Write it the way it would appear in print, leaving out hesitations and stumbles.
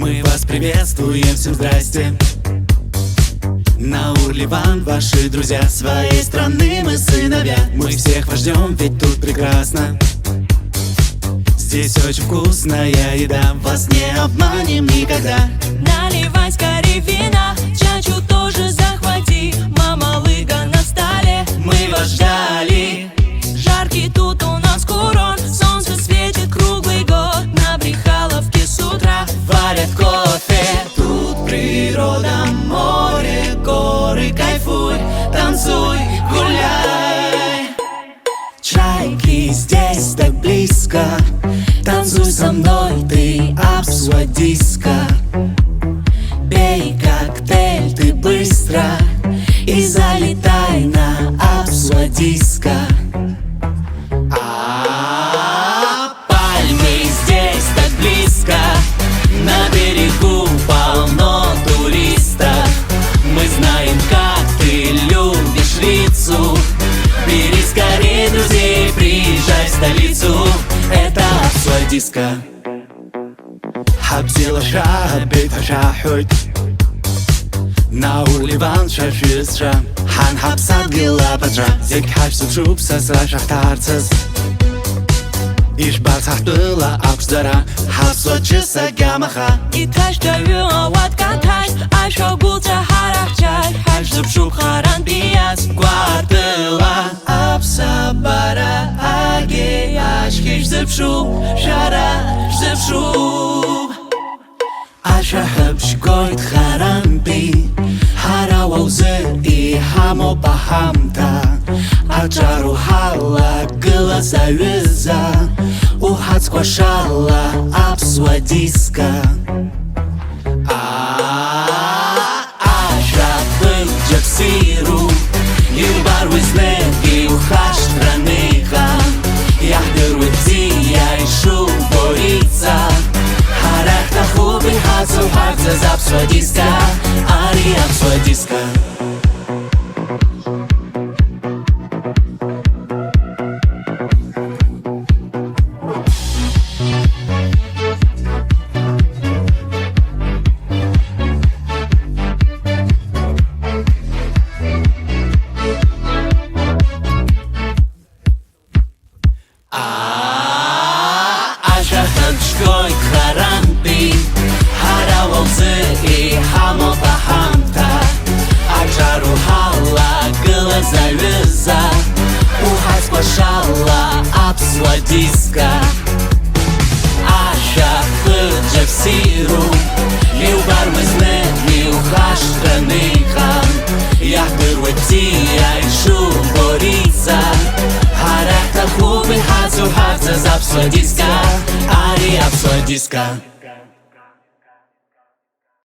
Мы вас приветствуем, всем здрасте. Наур, Ливан, ваши друзья, своей страны мы сыновья. Мы всех вас ждем, ведь тут прекрасно. Здесь очень вкусная еда, вас не обманем никогда. Наливай скорее вина, чачу тоже захвати. Мама лыга на столе, Мы вас ждали. жаркий тут у нас курорт. Солнце светит круглый год, на Брехаловке с утра Варят кофе. Тут природа, море, горы. Кайфуй, танцуй, гуляй. Чайки здесь так близко. Танцуй со мной, ты обсудиска. Пей коктейль ты быстро и залетай на обсудиска. Пальмы здесь так близко, на берегу полно туристов. Мы знаем, как ты любишь лицу. Бери скорее друзей, приезжай в столицу. Это обсудиска. حبزي الشعب بتشحت ناور ليفان شاشيسشا حنحبسات قلا بترا زيك حاجة تشوب سسرا شحتارتس إيش بارتحتلا أبزدرا حبسو تشيسا قامخا İtaş dövü avatka taş, aşağı gulca harahçay. Haş zıpşup haran biyaz, Guardela Absabara Age Aşkiş zıpşup Şara zıpşup أشحب شكويت خرامبي هرا ووزئي حمو بحمتا أجارو حالا قلا زاوزا وحاتكو شالا أبسوديسكا أشحب جبسيرو يبار وزنكي وخاش ترانيخا يحضر ودي يعيشو بوريتسا Хазу запсудиска, ари обсудиска. Ашахам шкой харампи и хамо бахамта Аджару хала гыла завяза Ухас квашала обсудиска Аша хыджа всиру Любар мызны миухаш траныхам Яхдыр вати айшу борица Харахта хубы хазу хаза запсудиска Ари обсудиска.